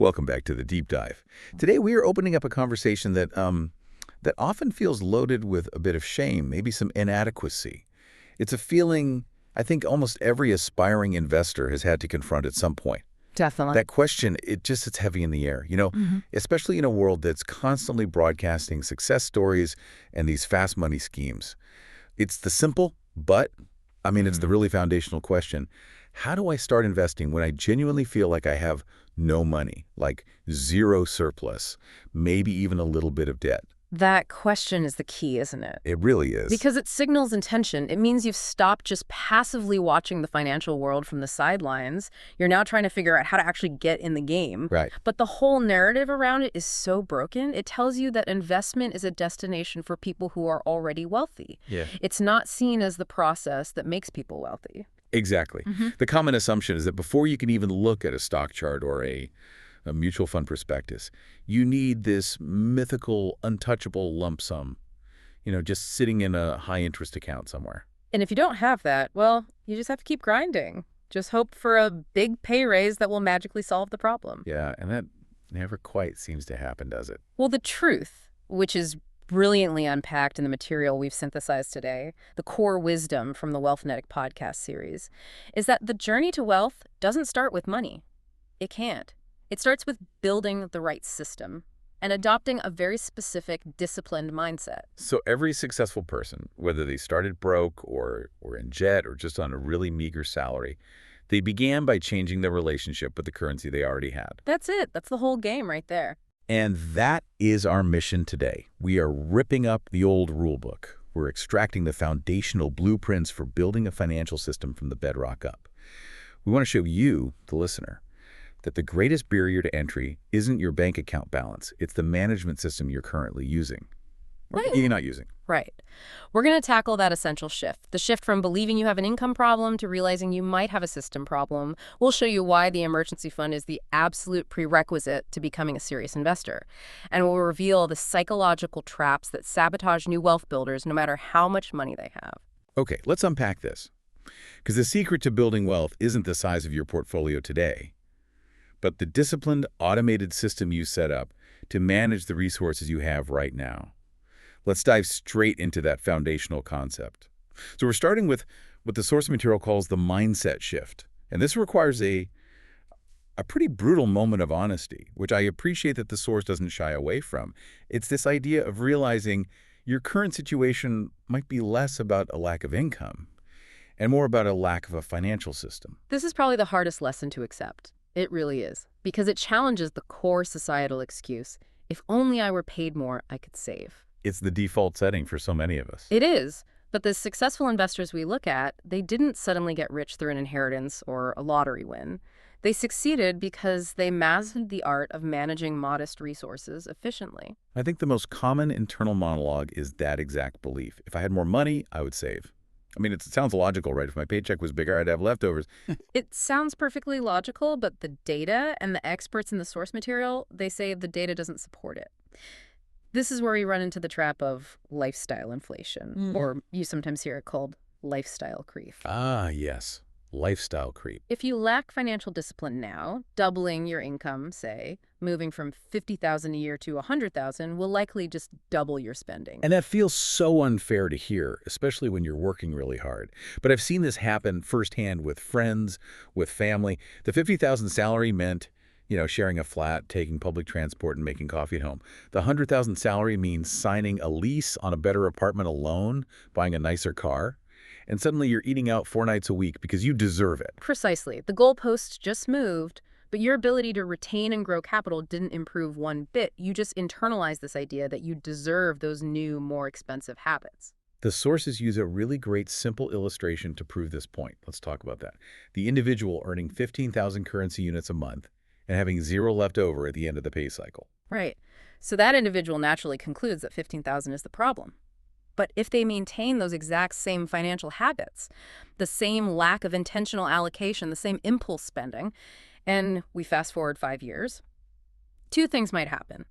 Welcome back to the Deep Dive. Today we are opening up a conversation that often feels loaded with a bit of shame, maybe some inadequacy. It's a feeling I think almost every aspiring investor has had to confront at some point. Definitely. That question, it's heavy in the air, especially in a world that's constantly broadcasting success stories and these fast money schemes. It's the simple, but, it's the really foundational question. How do I start investing when I genuinely feel like I have no money, like zero surplus, maybe even a little bit of debt? That question is the key, isn't it? It really is. Because it signals intention. It means you've stopped just passively watching the financial world from the sidelines. You're now trying to figure out how to actually get in the game. Right. But the whole narrative around it is so broken. It tells you that investment is a destination for people who are already wealthy. Yeah. It's not seen as the process that makes people wealthy. Exactly. The common assumption is that before you can even look at a stock chart or a mutual fund prospectus, you need this mythical, untouchable lump sum, just sitting in a high-interest account somewhere. And if you don't have that, well, you just have to keep grinding. Just hope for a big pay raise that will magically solve the problem. Yeah, and that never quite seems to happen, does it? Well, the truth, which is brilliantly unpacked in the material we've synthesized today, the core wisdom from the Wealthnetic podcast series, is that the journey to wealth doesn't start with money. It can't. It starts with building the right system and adopting a very specific, disciplined mindset. So every successful person, whether they started broke or in debt or just on a really meager salary, they began by changing their relationship with the currency they already had. That's it. That's the whole game right there. And that is our mission today. We are ripping up the old rule book. We're extracting the foundational blueprints for building a financial system from the bedrock up. We want to show you, the listener, that the greatest barrier to entry isn't your bank account balance. It's the management system you're currently using. Or you're not using. Right. We're going to tackle that essential shift, the shift from believing you have an income problem to realizing you might have a system problem. We'll show you why the emergency fund is the absolute prerequisite to becoming a serious investor. And we'll reveal the psychological traps that sabotage new wealth builders no matter how much money they have. Okay, let's unpack this. Because the secret to building wealth isn't the size of your portfolio today, but the disciplined, automated system you set up to manage the resources you have right now. Let's dive straight into that foundational concept. So we're starting with what the source material calls the mindset shift. And this requires a pretty brutal moment of honesty, which I appreciate that the source doesn't shy away from. It's this idea of realizing your current situation might be less about a lack of income and more about a lack of a financial system. This is probably the hardest lesson to accept. It really is, because it challenges the core societal excuse, if only I were paid more, I could save. It's the default setting for so many of us. It is, but the successful investors we look at, they didn't suddenly get rich through an inheritance or a lottery win. They succeeded because they mastered the art of managing modest resources efficiently. I think the most common internal monologue is that exact belief. If I had more money, I would save. It sounds logical, right? If my paycheck was bigger, I'd have leftovers. It sounds perfectly logical, but the data and the experts in the source material, they say the data doesn't support it. This is where we run into the trap of lifestyle inflation, or you sometimes hear it called lifestyle creep. Ah, yes. Lifestyle creep. If you lack financial discipline now, doubling your income, say, moving from $50,000 a year to $100,000 will likely just double your spending. And that feels so unfair to hear, especially when you're working really hard. But I've seen this happen firsthand with friends, with family. The $50,000 salary meant, sharing a flat, taking public transport, and making coffee at home. The $100,000 salary means signing a lease on a better apartment alone, buying a nicer car. And suddenly you're eating out 4 nights a week because you deserve it. Precisely. The goalposts just moved, but your ability to retain and grow capital didn't improve one bit. You just internalized this idea that you deserve those new, more expensive habits. The sources use a really great simple illustration to prove this point. Let's talk about that. The individual earning 15,000 currency units a month and having zero left over at the end of the pay cycle. Right. So that individual naturally concludes that 15,000 is the problem. But if they maintain those exact same financial habits, the same lack of intentional allocation, the same impulse spending, and we fast forward 5 years, 2 things might happen.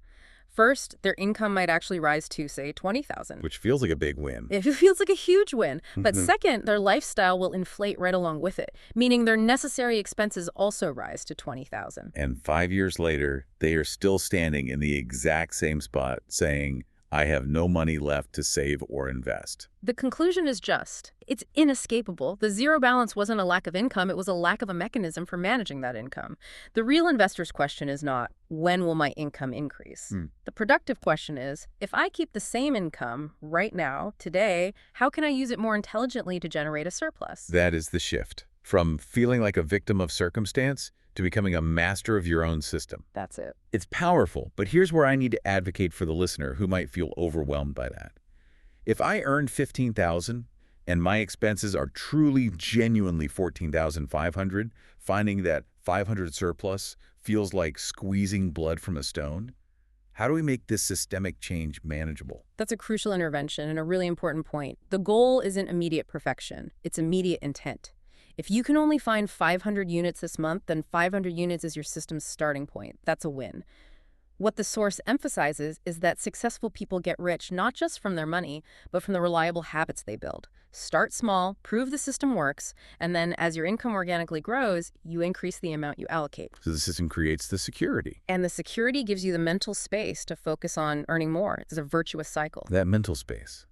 First, their income might actually rise to, say, 20,000. Which feels like a big win. It feels like a huge win. But second, their lifestyle will inflate right along with it, meaning their necessary expenses also rise to 20,000. And 5 years later, they are still standing in the exact same spot saying, I have no money left to save or invest. The conclusion is just, it's inescapable. The zero balance wasn't a lack of income, it was a lack of a mechanism for managing that income. The real investor's question is not, when will my income increase? The productive question is, if I keep the same income right now, today, how can I use it more intelligently to generate a surplus? That is the shift. From feeling like a victim of circumstance to becoming a master of your own system. That's it. It's powerful, but here's where I need to advocate for the listener who might feel overwhelmed by that. If I earn $15,000 and my expenses are truly, genuinely $14,500, finding that $500 surplus feels like squeezing blood from a stone, how do we make this systemic change manageable? That's a crucial intervention and a really important point. The goal isn't immediate perfection, it's immediate intent. If you can only find 500 units this month, then 500 units is your system's starting point. That's a win. What the source emphasizes is that successful people get rich not just from their money, but from the reliable habits they build. Start small, prove the system works, and then as your income organically grows, you increase the amount you allocate. So the system creates the security. And the security gives you the mental space to focus on earning more. It's a virtuous cycle. That mental space.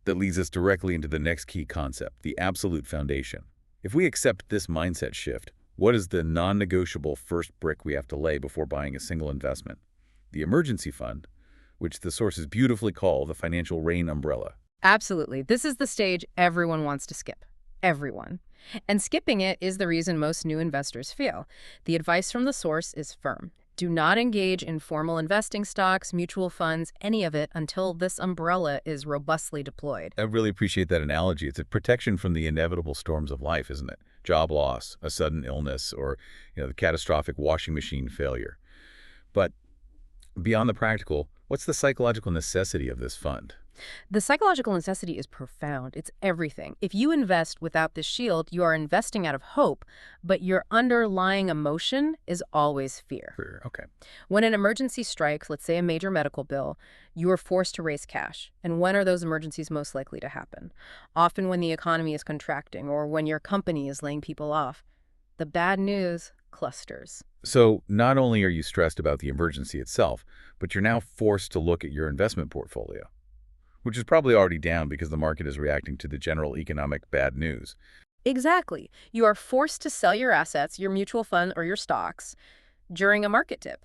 That leads us directly into the next key concept, the absolute foundation. If we accept this mindset shift, what is the non-negotiable first brick we have to lay before buying a single investment? The emergency fund, which the sources beautifully call the financial rain umbrella. Absolutely. This is the stage everyone wants to skip. Everyone. And skipping it is the reason most new investors fail. The advice from the source is firm. Do not engage in formal investing stocks, mutual funds, any of it until this umbrella is robustly deployed. I really appreciate that analogy. It's a protection from the inevitable storms of life, isn't it? Job loss, a sudden illness, or the catastrophic washing machine failure. But beyond the practical, what's the psychological necessity of this fund? The psychological necessity is profound. It's everything. If you invest without this shield, you are investing out of hope, but your underlying emotion is always fear. Fear, okay. When an emergency strikes, let's say a major medical bill, you are forced to raise cash. And when are those emergencies most likely to happen? Often when the economy is contracting or when your company is laying people off. The bad news clusters. So not only are you stressed about the emergency itself, but you're now forced to look at your investment portfolio, which is probably already down because the market is reacting to the general economic bad news. Exactly. You are forced to sell your assets, your mutual fund or your stocks, during a market dip.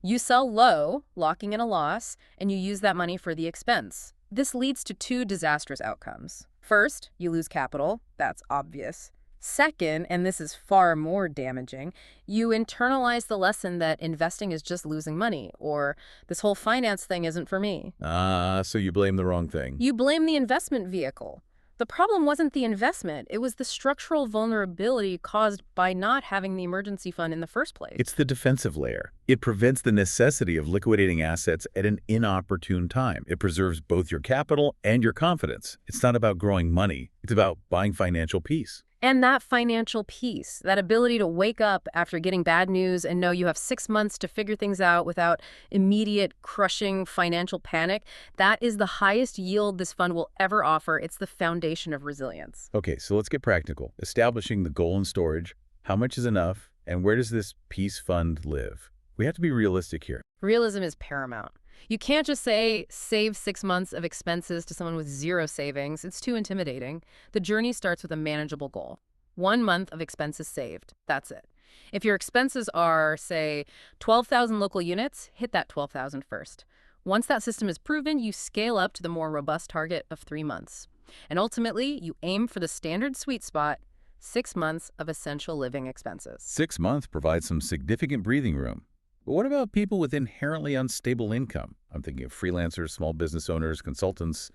You sell low, locking in a loss, and you use that money for the expense. This leads to two disastrous outcomes. First, you lose capital. That's obvious. Second, and this is far more damaging, you internalize the lesson that investing is just losing money, or this whole finance thing isn't for me. So you blame the wrong thing. You blame the investment vehicle. The problem wasn't the investment, it was the structural vulnerability caused by not having the emergency fund in the first place. It's the defensive layer. It prevents the necessity of liquidating assets at an inopportune time. It preserves both your capital and your confidence. It's not about growing money. It's about buying financial peace. And that financial peace, that ability to wake up after getting bad news and know you have 6 months to figure things out without immediate crushing financial panic, that is the highest yield this fund will ever offer. It's the foundation of resilience. Okay, so let's get practical. Establishing the goal and storage, how much is enough, and where does this peace fund live? We have to be realistic here. Realism is paramount. You can't just say, save 6 months of expenses to someone with zero savings. It's too intimidating. The journey starts with a manageable goal. 1 month of expenses saved. That's it. If your expenses are, say, 12,000 local units, hit that 12,000 first. Once that system is proven, you scale up to the more robust target of 3 months. And ultimately, you aim for the standard sweet spot, 6 months of essential living expenses. 6 months provides some significant breathing room. But what about people with inherently unstable income? I'm thinking of freelancers, small business owners, consultants,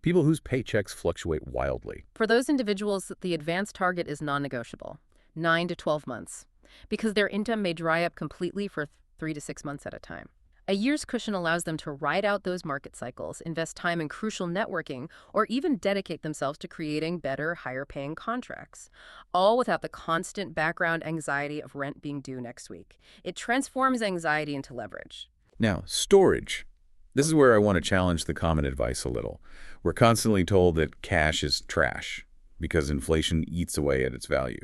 people whose paychecks fluctuate wildly. For those individuals, the advanced target is non-negotiable, 9 to 12 months, because their income may dry up completely for 3 to 6 months at a time. A year's cushion allows them to ride out those market cycles, invest time in crucial networking, or even dedicate themselves to creating better, higher-paying contracts, all without the constant background anxiety of rent being due next week. It transforms anxiety into leverage. Now, storage. This is where I want to challenge the common advice a little. We're constantly told that cash is trash because inflation eats away at its value.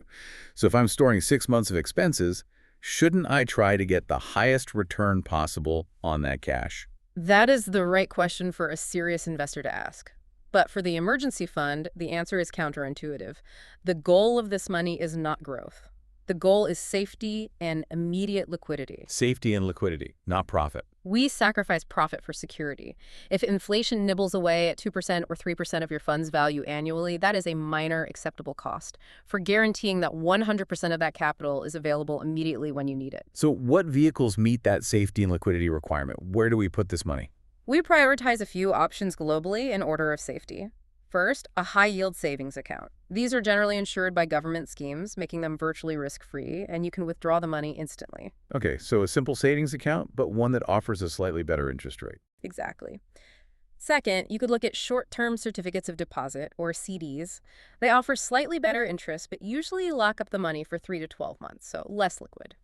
So if I'm storing 6 months of expenses, shouldn't I try to get the highest return possible on that cash? That is the right question for a serious investor to ask. But for the emergency fund, the answer is counterintuitive. The goal of this money is not growth. The goal is safety and immediate liquidity. Safety and liquidity, not profit. We sacrifice profit for security. If inflation nibbles away at 2% or 3% of your fund's value annually, that is a minor acceptable cost for guaranteeing that 100% of that capital is available immediately when you need it. So what vehicles meet that safety and liquidity requirement? Where do we put this money? We prioritize a few options globally in order of safety. First, a high-yield savings account. These are generally insured by government schemes, making them virtually risk-free, and you can withdraw the money instantly. Okay, so a simple savings account, but one that offers a slightly better interest rate. Exactly. Second, you could look at short-term certificates of deposit, or CDs. They offer slightly better interest, but usually lock up the money for 3 to 12 months, so less liquid.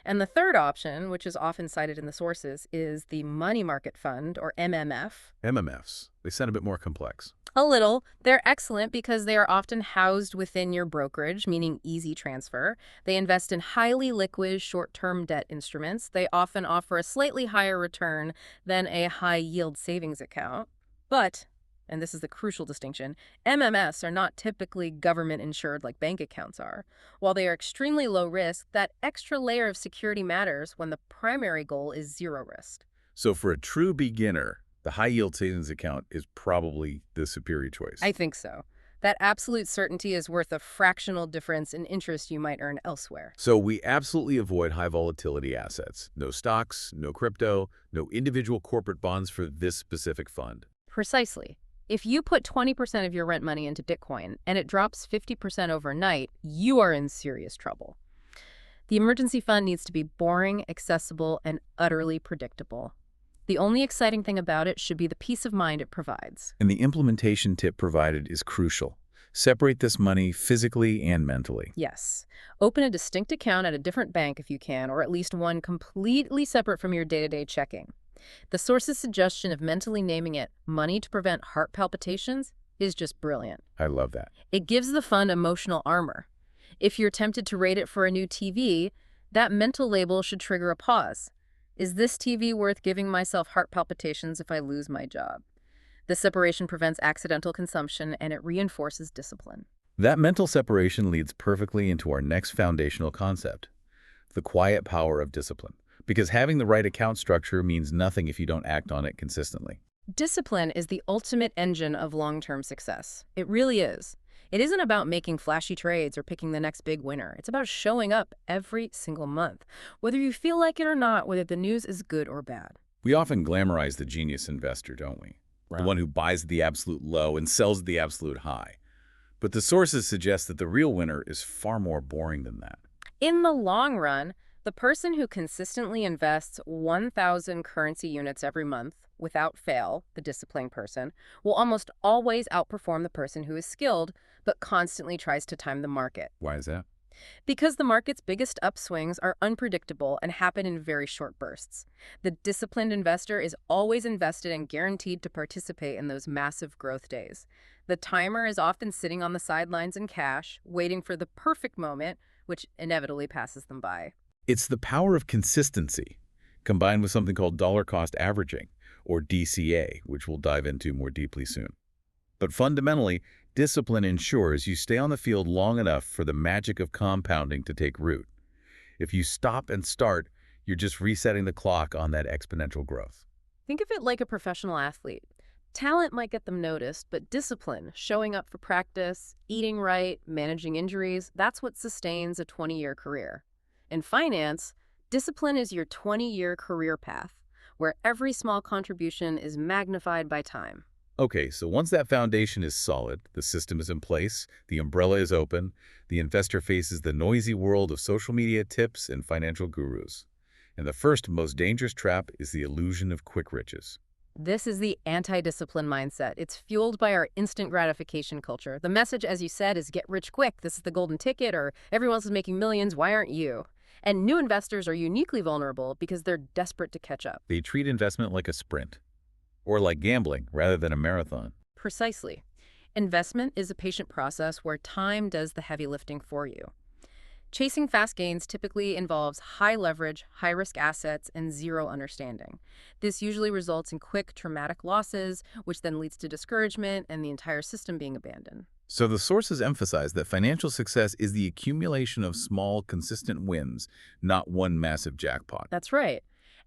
And the third option, which is often cited in the sources, is the money market fund, or MMF. MMFs, they sound a bit more complex. A little. They're excellent because they are often housed within your brokerage, meaning easy transfer. They invest in highly liquid short-term debt instruments. They often offer a slightly higher return than a high-yield savings account. But, and this is the crucial distinction, MMFs are not typically government-insured like bank accounts are. While they are extremely low risk, that extra layer of security matters when the primary goal is zero risk. So for a true beginner, the high-yield savings account is probably the superior choice. I think so. That absolute certainty is worth a fractional difference in interest you might earn elsewhere. So we absolutely avoid high-volatility assets. No stocks, no crypto, no individual corporate bonds for this specific fund. Precisely. If you put 20% of your rent money into Bitcoin and it drops 50% overnight, you are in serious trouble. The emergency fund needs to be boring, accessible, and utterly predictable. The only exciting thing about it should be the peace of mind it provides. And the implementation tip provided is crucial. Separate this money physically and mentally. Yes. Open a distinct account at a different bank if you can, or at least one completely separate from your day-to-day checking. The source's suggestion of mentally naming it money to prevent heart palpitations is just brilliant. I love that. It gives the fund emotional armor. If you're tempted to rate it for a new TV, that mental label should trigger a pause. Is this TV worth giving myself heart palpitations if I lose my job? This separation prevents accidental consumption and it reinforces discipline. That mental separation leads perfectly into our next foundational concept, the quiet power of discipline. Because having the right account structure means nothing if you don't act on it consistently. Discipline is the ultimate engine of long-term success. It really is. It isn't about making flashy trades or picking the next big winner. It's about showing up every single month, whether you feel like it or not, whether the news is good or bad. We often glamorize the genius investor, don't we? Right. The one who buys at the absolute low and sells at the absolute high. But the sources suggest that the real winner is far more boring than that. In the long run, the person who consistently invests 1,000 currency units every month without fail, the disciplined person, will almost always outperform the person who is skilled but constantly tries to time the market. Why is that? Because the market's biggest upswings are unpredictable and happen in very short bursts. The disciplined investor is always invested and guaranteed to participate in those massive growth days. The timer is often sitting on the sidelines in cash, waiting for the perfect moment, which inevitably passes them by. It's the power of consistency, combined with something called dollar cost averaging, or DCA, which we'll dive into more deeply soon. But fundamentally, discipline ensures you stay on the field long enough for the magic of compounding to take root. If you stop and start, you're just resetting the clock on that exponential growth. Think of it like a professional athlete. Talent might get them noticed, but discipline, showing up for practice, eating right, managing injuries, that's what sustains a 20-year career. In finance, discipline is your 20-year career path, where every small contribution is magnified by time. Okay, so once that foundation is solid, the system is in place, the umbrella is open, the investor faces the noisy world of social media tips and financial gurus. And the first, most dangerous trap is the illusion of quick riches. This is the anti-discipline mindset. It's fueled by our instant gratification culture. The message, as you said, is get rich quick. This is the golden ticket, or everyone else is making millions. Why aren't you? And new investors are uniquely vulnerable because they're desperate to catch up. They treat investment like a sprint, or like gambling rather than a marathon. Precisely. Investment is a patient process where time does the heavy lifting for you. Chasing fast gains typically involves high leverage, high risk assets, and zero understanding. This usually results in quick, traumatic losses, which then leads to discouragement and the entire system being abandoned. So the sources emphasize that financial success is the accumulation of small, consistent wins, not one massive jackpot. That's right.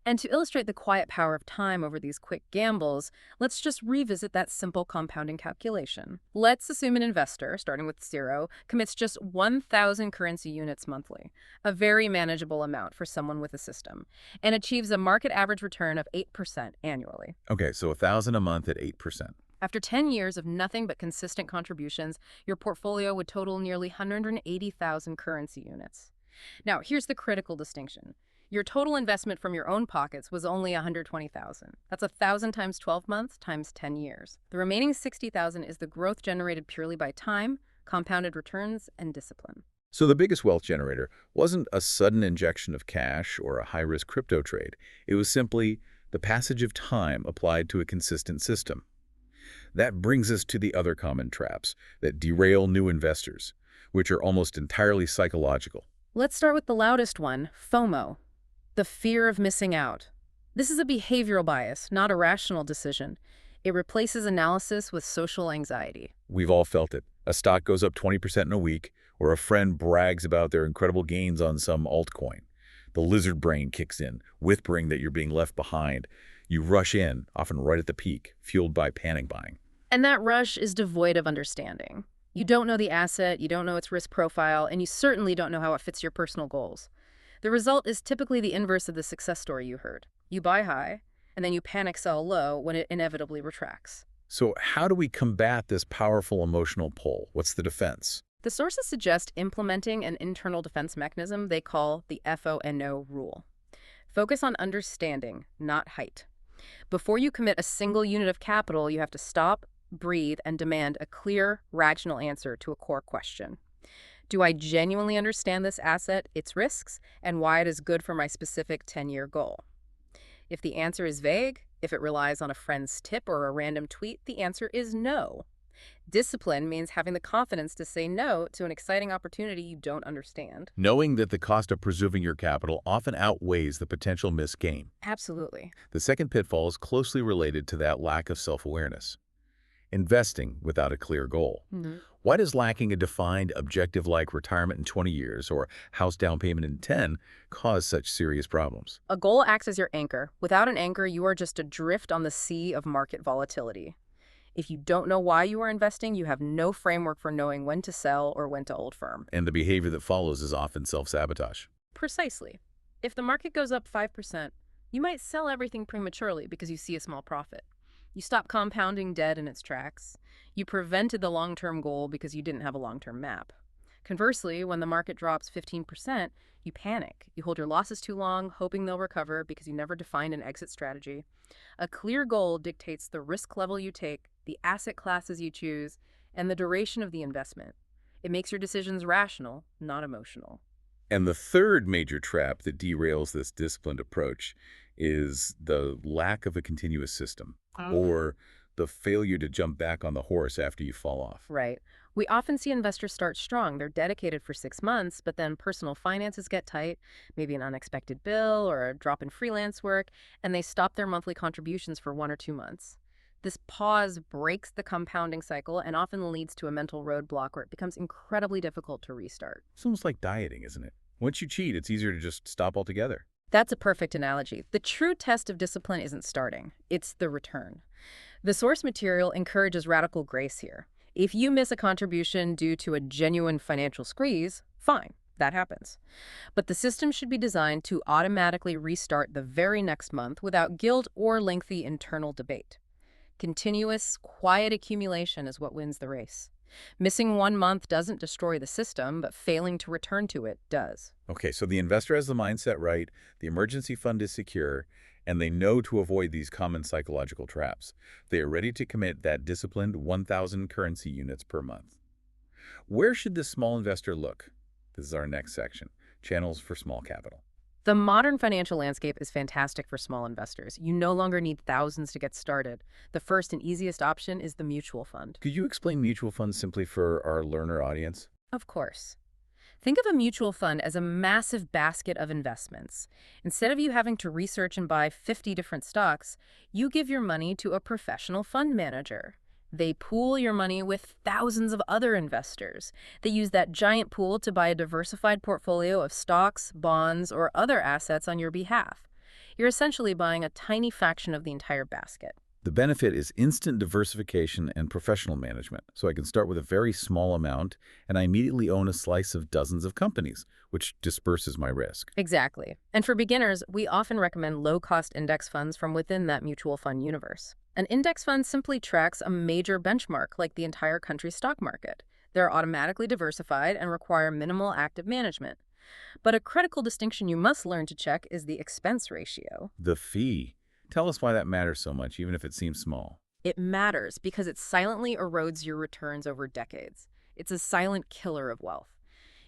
And to illustrate the quiet power of time over these quick gambles, let's just revisit that simple compounding calculation. Let's assume an investor, starting with 0, commits just 1,000 currency units monthly, a very manageable amount for someone with a system, and achieves a market average return of 8% annually. Okay, so 1,000 a month at 8%. After 10 years of nothing but consistent contributions, your portfolio would total nearly 180,000 currency units. Now, here's the critical distinction. Your total investment from your own pockets was only 120,000. That's 1,000 times 12 months times 10 years. The remaining 60,000 is the growth generated purely by time, compounded returns, and discipline. So the biggest wealth generator wasn't a sudden injection of cash or a high-risk crypto trade. It was simply the passage of time applied to a consistent system. That brings us to the other common traps that derail new investors, which are almost entirely psychological. Let's start with the loudest one, FOMO. The fear of missing out. This is a behavioral bias, not a rational decision. It replaces analysis with social anxiety. We've all felt it. A stock goes up 20% in a week, or a friend brags about their incredible gains on some altcoin. The lizard brain kicks in, whispering that you're being left behind. You rush in, often right at the peak, fueled by panic buying. And that rush is devoid of understanding. You don't know the asset, you don't know its risk profile, and you certainly don't know how it fits your personal goals. The result is typically the inverse of the success story you heard. You buy high, and then you panic sell low when it inevitably retracts. So how do we combat this powerful emotional pull? What's the defense? The sources suggest implementing an internal defense mechanism they call the FOMO rule. Focus on understanding, not height. Before you commit a single unit of capital, you have to stop, breathe, and demand a clear, rational answer to a core question. Do I genuinely understand this asset, its risks, and why it is good for my specific 10-year goal? If the answer is vague, if it relies on a friend's tip or a random tweet, the answer is no. Discipline means having the confidence to say no to an exciting opportunity you don't understand. Knowing that the cost of preserving your capital often outweighs the potential missed gain. Absolutely. The second pitfall is closely related to that lack of self-awareness. Investing without a clear goal. Why does lacking a defined objective like retirement in 20 years or house down payment in 10 cause such serious problems? A goal acts as your anchor. Without an anchor, you are just adrift on the sea of market volatility. If you don't know why you are investing, you have no framework for knowing when to sell or when to hold firm. And the behavior that follows is often self-sabotage. Precisely. If the market goes up 5%, you might sell everything prematurely because you see a small profit. You stop compounding dead in its tracks. You prevented the long-term goal because you didn't have a long-term map. Conversely, when the market drops 15%, you panic. You hold your losses too long, hoping they'll recover because you never defined an exit strategy. A clear goal dictates the risk level you take, the asset classes you choose, and the duration of the investment. It makes your decisions rational, not emotional. And the third major trap that derails this disciplined approach is the lack of a continuous system, or the failure to jump back on the horse after you fall off. Right. We often see investors start strong. They're dedicated for 6 months, but then personal finances get tight, maybe an unexpected bill or a drop in freelance work, and they stop their monthly contributions for 1 or 2 months. This pause breaks the compounding cycle and often leads to a mental roadblock where it becomes incredibly difficult to restart. It's almost like dieting, isn't it? Once you cheat, it's easier to just stop altogether. That's a perfect analogy. The true test of discipline isn't starting, it's the return. The source material encourages radical grace here. If you miss a contribution due to a genuine financial squeeze, fine, that happens. But the system should be designed to automatically restart the very next month without guilt or lengthy internal debate. Continuous, quiet accumulation is what wins the race. Missing 1 month doesn't destroy the system, but failing to return to it does. Okay, so the investor has the mindset right, the emergency fund is secure, and they know to avoid these common psychological traps. They are ready to commit that disciplined 1,000 currency units per month. Where should this small investor look? This is our next section. channels for small capital. The modern financial landscape is fantastic for small investors. You no longer need thousands to get started. The first and easiest option is the mutual fund. Could you explain mutual funds simply for our learner audience? Of course. Think of a mutual fund as a massive basket of investments. Instead of you having to research and buy 50 different stocks, you give your money to a professional fund manager. They pool your money with thousands of other investors. They use that giant pool to buy a diversified portfolio of stocks, bonds, or other assets on your behalf. You're essentially buying a tiny fraction of the entire basket. The benefit is instant diversification and professional management, so I can start with a very small amount and I immediately own a slice of dozens of companies, which disperses my risk. Exactly. And for beginners, we often recommend low-cost index funds from within that mutual fund universe. An index fund simply tracks a major benchmark like the entire country's stock market. They're automatically diversified and require minimal active management. But a critical distinction you must learn to check is the expense ratio. The fee. Tell us why that matters so much, even if it seems small. It matters because it silently erodes your returns over decades. It's a silent killer of wealth.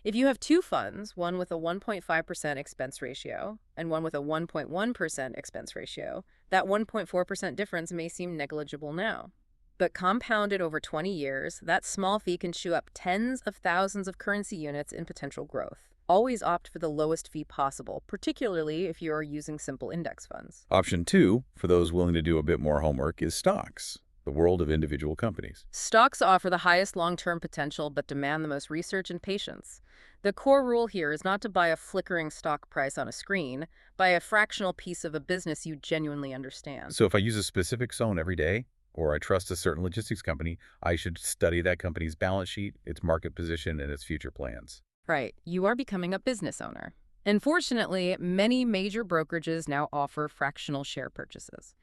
If you have two funds, one with a 1.5% expense ratio and one with a 1.1% expense ratio, that 1.4% difference may seem negligible now. But compounded over 20 years, that small fee can chew up tens of thousands of currency units in potential growth. Always opt for the lowest fee possible, particularly if you are using simple index funds. Option 2, for those willing to do a bit more homework, is stocks, the world of individual companies. Stocks offer the highest long-term potential but demand the most research and patience. The core rule here is not to buy a flickering stock price on a screen, buy a fractional piece of a business you genuinely understand. So if I use a specific zone every day, or I trust a certain logistics company, I should study that company's balance sheet, its market position, and its future plans. Right, you are becoming a business owner. Unfortunately, many major brokerages now offer fractional share purchases.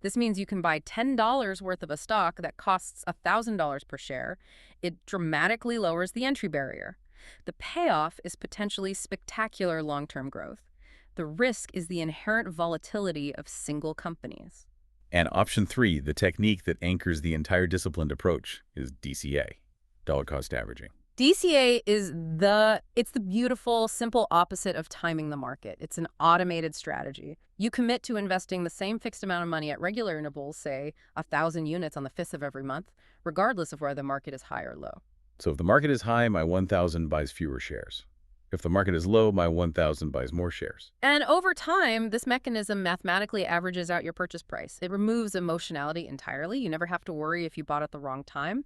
This means you can buy $10 worth of a stock that costs $1,000 per share. It dramatically lowers the entry barrier. The payoff is potentially spectacular long-term growth. The risk is the inherent volatility of single companies. And option 3, the technique that anchors the entire disciplined approach, is DCA, dollar cost averaging. DCA is it's the beautiful, simple opposite of timing the market. It's an automated strategy. You commit to investing the same fixed amount of money at regular intervals, say 1,000 units on the 5th of every month, regardless of whether the market is high or low. So if the market is high, my 1,000 buys fewer shares. If the market is low, my 1,000 buys more shares. And over time, this mechanism mathematically averages out your purchase price. It removes emotionality entirely. You never have to worry if you bought at the wrong time.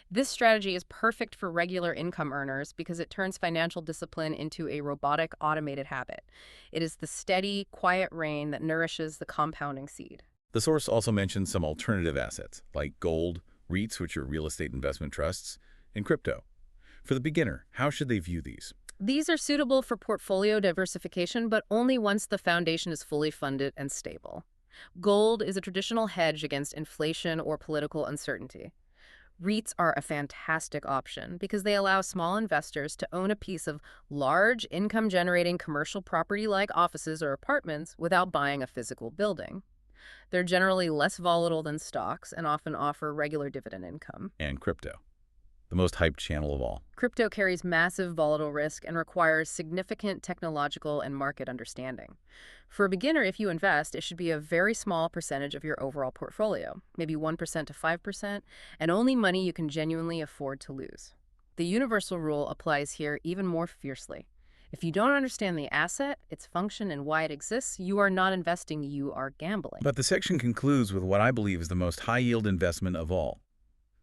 This strategy is perfect for regular income earners because it turns financial discipline into a robotic, automated habit. It is the steady, quiet rain that nourishes the compounding seed. The source also mentions some alternative assets, like gold, REITs, which are real estate investment trusts, and crypto. For the beginner, how should they view these? These are suitable for portfolio diversification, but only once the foundation is fully funded and stable. Gold is a traditional hedge against inflation or political uncertainty. REITs are a fantastic option because they allow small investors to own a piece of large, income-generating commercial property like offices or apartments without buying a physical building. They're generally less volatile than stocks and often offer regular dividend income. And crypto, the most hyped channel of all. Crypto carries massive volatile risk and requires significant technological and market understanding. For a beginner, if you invest, it should be a very small percentage of your overall portfolio, maybe 1% to 5%, and only money you can genuinely afford to lose. The universal rule applies here even more fiercely. If you don't understand the asset, its function, and why it exists, you are not investing, you are gambling. But the section concludes with what I believe is the most high-yield investment of all,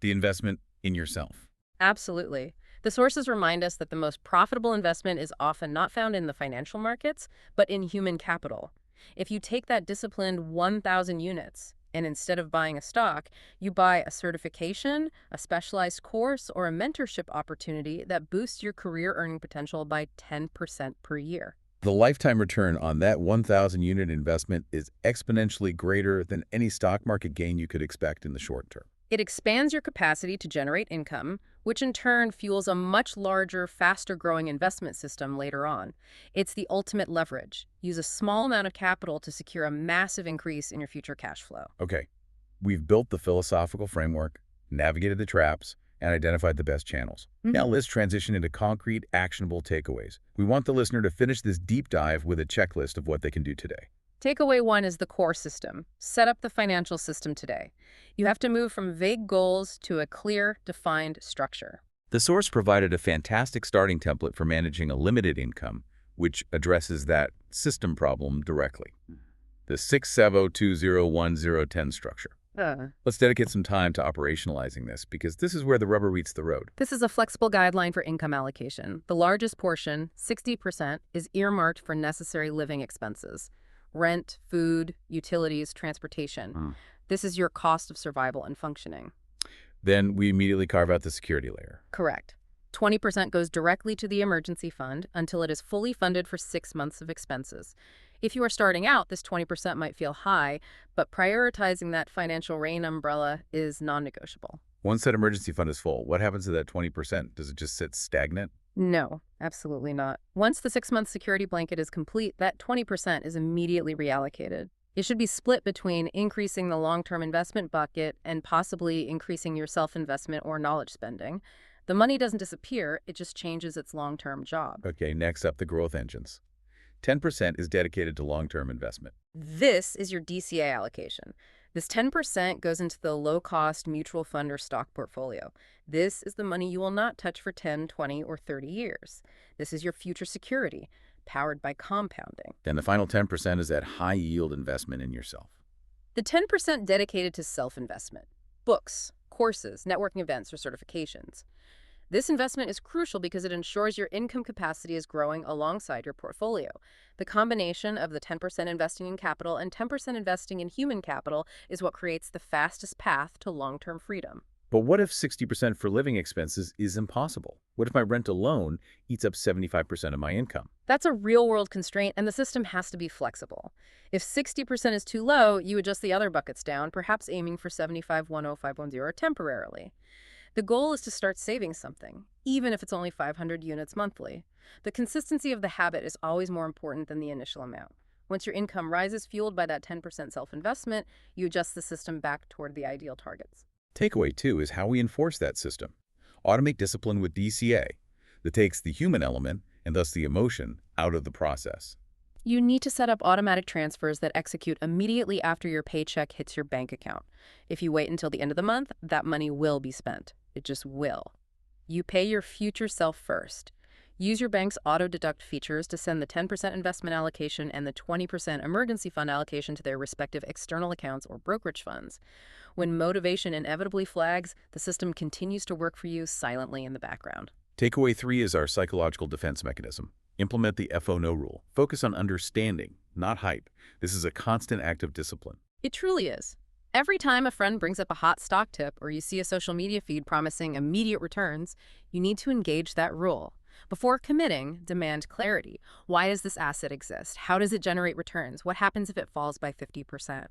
the investment in yourself. Absolutely. The sources remind us that the most profitable investment is often not found in the financial markets, but in human capital. If you take that disciplined 1,000 units, and instead of buying a stock, you buy a certification, a specialized course, or a mentorship opportunity that boosts your career earning potential by 10% per year. The lifetime return on that 1,000 unit investment is exponentially greater than any stock market gain you could expect in the short term. It expands your capacity to generate income, which in turn fuels a much larger, faster-growing investment system later on. It's the ultimate leverage. Use a small amount of capital to secure a massive increase in your future cash flow. Okay, we've built the philosophical framework, navigated the traps, and identified the best channels. Now let's transition into concrete, actionable takeaways. We want the listener to finish this deep dive with a checklist of what they can do today. Takeaway 1 is the core system. Set up the financial system today. You have to move from vague goals to a clear, defined structure. The source provided a fantastic starting template for managing a limited income, which addresses that system problem directly. The 670201010 structure. Let's dedicate some time to operationalizing this, because this is where the rubber meets the road. This is a flexible guideline for income allocation. The largest portion, 60%, is earmarked for necessary living expenses. Rent, food, utilities, transportation. This is your cost of survival and functioning. Then we immediately carve out the security layer. Correct. 20% goes directly to the emergency fund until it is fully funded for 6 months of expenses. If you are starting out, this 20% might feel high, but prioritizing that financial rain umbrella is non-negotiable. Once that emergency fund is full, what happens to that 20%? Does it just sit stagnant? No, absolutely not. Once the 6-month security blanket is complete, that 20% is immediately reallocated. It should be split between increasing the long-term investment bucket and possibly increasing your self-investment or knowledge spending. The money doesn't disappear, it just changes its long-term job. Okay, next up, the growth engines. 10% is dedicated to long-term investment. This is your DCA allocation. This 10% goes into the low-cost mutual fund or stock portfolio. This is the money you will not touch for 10, 20, or 30 years. This is your future security, powered by compounding. Then the final 10% is that high-yield investment in yourself. The 10% dedicated to self-investment, books, courses, networking events, or certifications. This investment is crucial because it ensures your income capacity is growing alongside your portfolio. The combination of the 10% investing in capital and 10% investing in human capital is what creates the fastest path to long-term freedom. But what if 60% for living expenses is impossible? What if my rent alone eats up 75% of my income? That's a real-world constraint, and the system has to be flexible. If 60% is too low, you adjust the other buckets down, perhaps aiming for 75-10510 temporarily. The goal is to start saving something, even if it's only 500 units monthly. The consistency of the habit is always more important than the initial amount. Once your income rises fueled by that 10% self-investment, you adjust the system back toward the ideal targets. Takeaway 2 is how we enforce that system. Automate discipline with DCA that takes the human element, and thus the emotion, out of the process. You need to set up automatic transfers that execute immediately after your paycheck hits your bank account. If you wait until the end of the month, that money will be spent. It just will. You pay your future self first. Use your bank's auto-deduct features to send the 10% investment allocation and the 20% emergency fund allocation to their respective external accounts or brokerage funds. When motivation inevitably flags, the system continues to work for you silently in the background. Takeaway 3 is our psychological defense mechanism. Implement the FOMO rule. Focus on understanding, not hype. This is a constant act of discipline. It truly is. Every time a friend brings up a hot stock tip or you see a social media feed promising immediate returns, you need to engage that rule. Before committing, demand clarity. Why does this asset exist? How does it generate returns? What happens if it falls by 50%?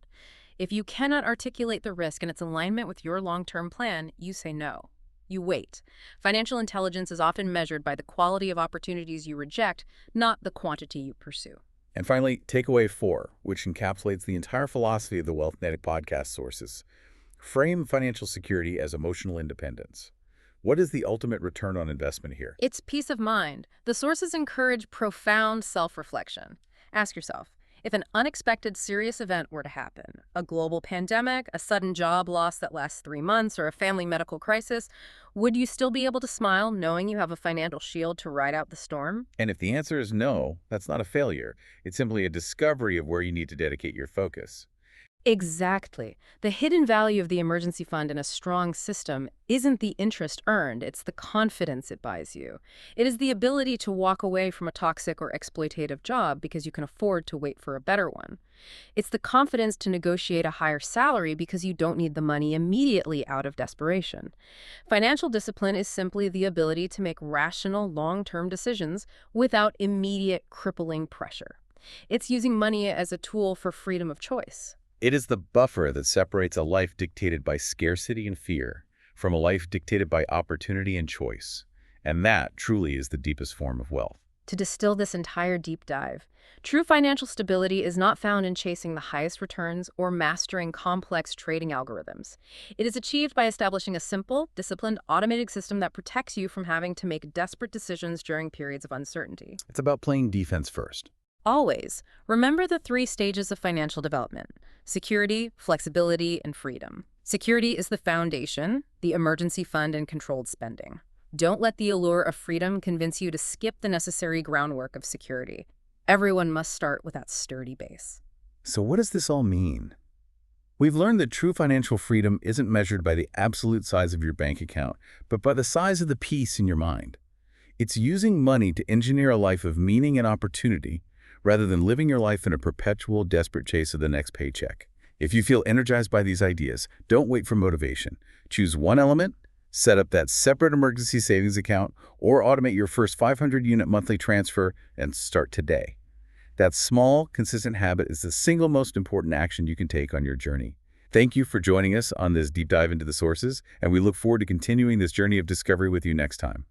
If you cannot articulate the risk and its alignment with your long-term plan, you say no. You wait. Financial intelligence is often measured by the quality of opportunities you reject, not the quantity you pursue. And finally, takeaway 4, which encapsulates the entire philosophy of the Wealthnetic podcast sources. Frame financial security as emotional independence. What is the ultimate return on investment here? It's peace of mind. The sources encourage profound self-reflection. Ask yourself, if an unexpected serious event were to happen, a global pandemic, a sudden job loss that lasts 3 months, or a family medical crisis, would you still be able to smile knowing you have a financial shield to ride out the storm? And if the answer is no, that's not a failure. It's simply a discovery of where you need to dedicate your focus. Exactly. The hidden value of the emergency fund in a strong system isn't the interest earned, it's the confidence it buys you. It is the ability to walk away from a toxic or exploitative job because you can afford to wait for a better one. It's the confidence to negotiate a higher salary because you don't need the money immediately out of desperation. Financial discipline is simply the ability to make rational, long-term decisions without immediate crippling pressure. It's using money as a tool for freedom of choice. It is the buffer that separates a life dictated by scarcity and fear from a life dictated by opportunity and choice. And that truly is the deepest form of wealth. To distill this entire deep dive, true financial stability is not found in chasing the highest returns or mastering complex trading algorithms. It is achieved by establishing a simple, disciplined, automated system that protects you from having to make desperate decisions during periods of uncertainty. It's about playing defense first. Always, remember the 3 stages of financial development: security, flexibility, and freedom. Security is the foundation, the emergency fund, and controlled spending. Don't let the allure of freedom convince you to skip the necessary groundwork of security. Everyone must start with that sturdy base. So what does this all mean? We've learned that true financial freedom isn't measured by the absolute size of your bank account, but by the size of the peace in your mind. It's using money to engineer a life of meaning and opportunity, rather than living your life in a perpetual, desperate chase of the next paycheck. If you feel energized by these ideas, don't wait for motivation. Choose one element, set up that separate emergency savings account, or automate your first 500-unit monthly transfer and start today. That small, consistent habit is the single most important action you can take on your journey. Thank you for joining us on this deep dive into the sources, and we look forward to continuing this journey of discovery with you next time.